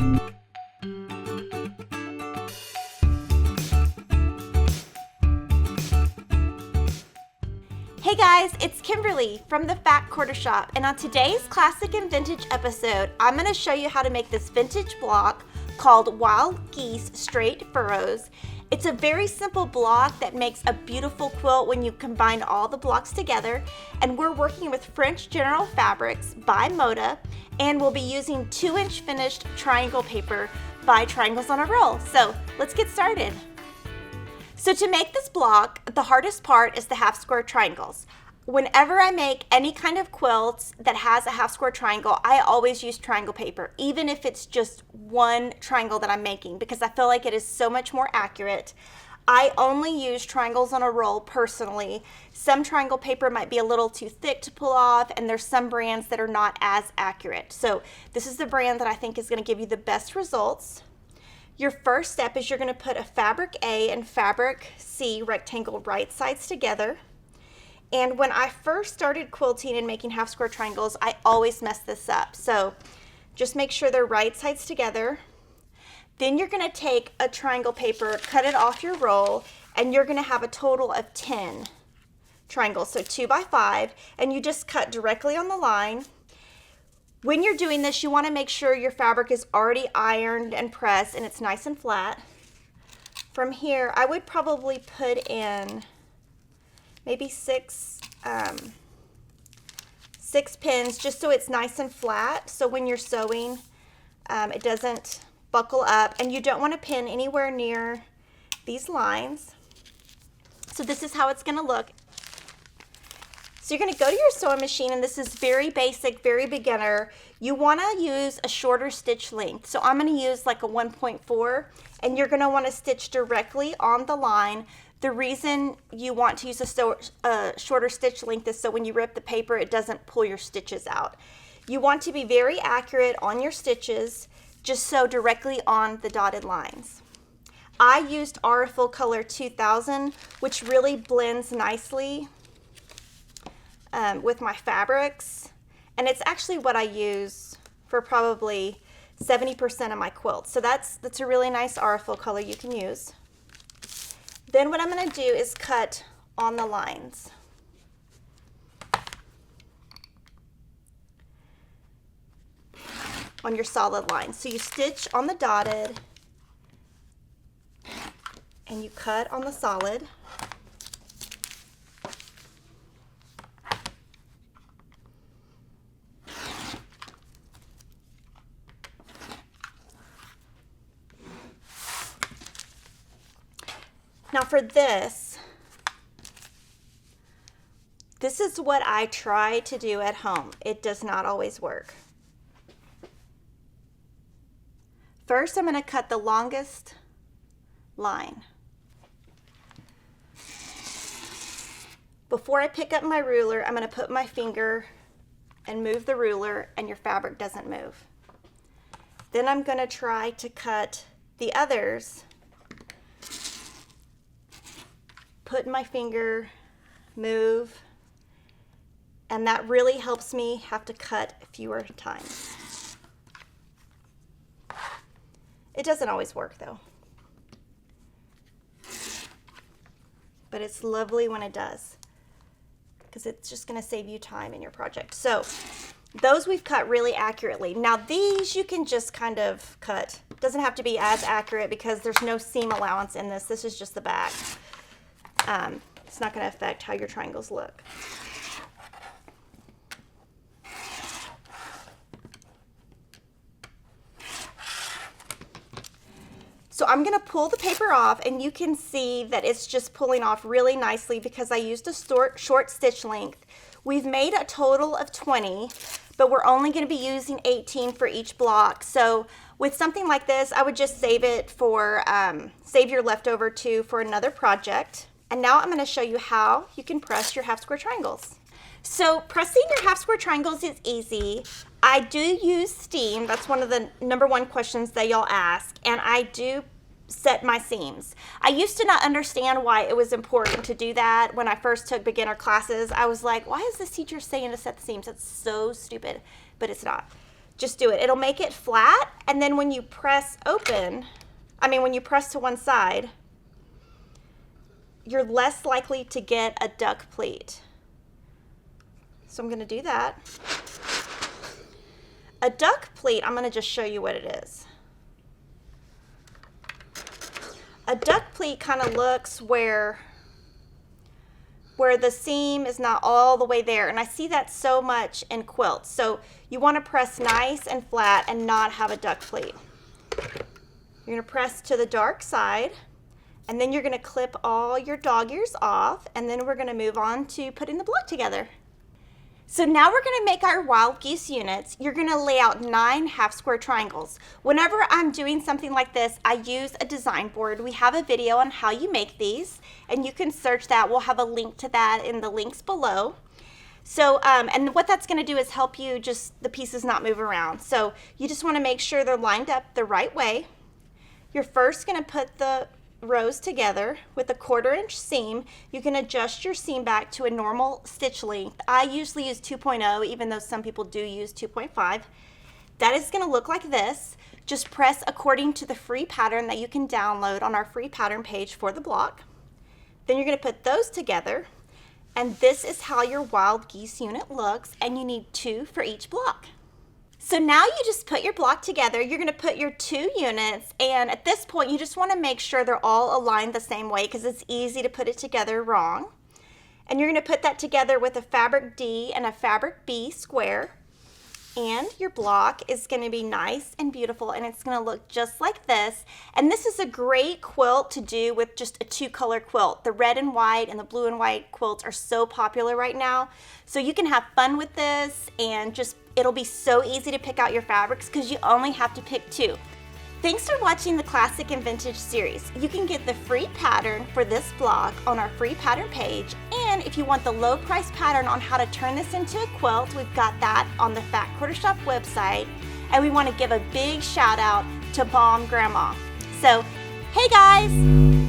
Hey guys, it's Kimberly from the Fat Quarter Shop, and on today's Classic and Vintage episode, I'm going to show you how to make this vintage block called Wild Geese Straight Furrows. It's a very simple block that makes a beautiful quilt when you combine all the blocks together, and we're working with French General Fabrics by Moda, and we'll be using 2-inch finished triangle paper by Triangles on a Roll. So let's get started. So to make this block, the hardest part is the half square triangles. Whenever I make any kind of quilt that has a half square triangle, I always use triangle paper, even if it's just one triangle that I'm making, because I feel like it is so much more accurate. I only use Triangles on a Roll personally. Some triangle paper might be a little too thick to pull off, and there's some brands that are not as accurate. So this is the brand that I think is going to give you the best results. Your first step is you're going to put a fabric A and fabric C rectangle right sides together. And when I first started quilting and making half square triangles, I always mess this up. So just make sure they're right sides together. Then you're going to take a triangle paper, cut it off your roll, and you're going to have a total of 10 triangles, so 2 by 5, and you just cut directly on the line. When you're doing this, you want to make sure your fabric is already ironed and pressed and it's nice and flat. From here, I would probably put in maybe six pins just so it's nice and flat, so when you're sewing it doesn't buckle up, and you don't want to pin anywhere near these lines. So this is how it's going to look. So you're going to go to your sewing machine, and this is very basic, very beginner. You want to use a shorter stitch length. So I'm going to use like a 1.4, and you're going to want to stitch directly on the line. The reason you want to use a shorter stitch length is so when you rip the paper, it doesn't pull your stitches out. You want to be very accurate on your stitches, just sew directly on the dotted lines. I used our Full Color 2000, which really blends nicely with my fabrics, and it's actually what I use for probably 70% of my quilts. So that's a really nice Full Color you can use. Then what I'm going to do is cut on the lines. On your solid line. So you stitch on the dotted and you cut on the solid. Now for this is what I try to do at home. It does not always work. First, I'm going to cut the longest line. Before I pick up my ruler, I'm going to put my finger and move the ruler, and your fabric doesn't move. Then I'm going to try to cut the others. Put my finger, move, and that really helps me have to cut fewer times. It doesn't always work though, but it's lovely when it does, because it's just going to save you time in your project. So those we've cut really accurately. Now these you can just kind of cut. It doesn't have to be as accurate because there's no seam allowance in this. This is just the back. It's not going to affect how your triangles look. So I'm going to pull the paper off, and you can see that it's just pulling off really nicely because I used a short stitch length. We've made a total of 20, but we're only going to be using 18 for each block. So with something like this, I would just save it for, save your leftover too for another project. And now I'm going to show you how you can press your half square triangles. So pressing your half square triangles is easy. I do use steam. That's one of the #1 questions that y'all ask. And I do set my seams. I used to not understand why it was important to do that. When I first took beginner classes, I was like, why is this teacher saying to set the seams? That's so stupid, but it's not. just do it. It'll make it flat, and then when you press when you press to one side, you're less likely to get a duck pleat. So I'm going to do that. A duck pleat, I'm going to just show you what it is. A duck pleat kind of looks where the seam is not all the way there, and I see that so much in quilts. So you want to press nice and flat and not have a duck pleat. You're going to press to the dark side, and then you're going to clip all your dog ears off, and then we're going to move on to putting the block together. So now we're going to make our wild geese units. You're going to lay out 9 half square triangles. Whenever I'm doing something like this, I use a design board. We have a video on how you make these, and you can search that. We'll have a link to that in the links below. So, and what that's going to do is help you the pieces not move around. So you just want to make sure they're lined up the right way. You're first going to put the rows together with a 1/4 inch seam. You can adjust your seam back to a normal stitch length. I usually use 2.0, even though some people do use 2.5. That is going to look like this. Just press according to the free pattern that you can download on our free pattern page for the block. Then you're going to put those together, and this is how your wild geese unit looks, and you need 2 for each block. So now you just put your block together. You're going to put your 2 units, and at this point you just want to make sure they're all aligned the same way because it's easy to put it together wrong. And you're going to put that together with a fabric D and a fabric B square, and your block is going to be nice and beautiful, and it's going to look just like this. And this is a great quilt to do with just a 2-color quilt. The red and white and the blue and white quilts are so popular right now, so you can have fun with this, and it'll be so easy to pick out your fabrics because you only have to pick 2. Thanks for watching the Classic and Vintage series. You can get the free pattern for this block on our free pattern page, and if you want the low price pattern on how to turn this into a quilt, we've got that on the Fat Quarter Shop website. And we want to give a big shout out to Mom Grandma. So, hey guys!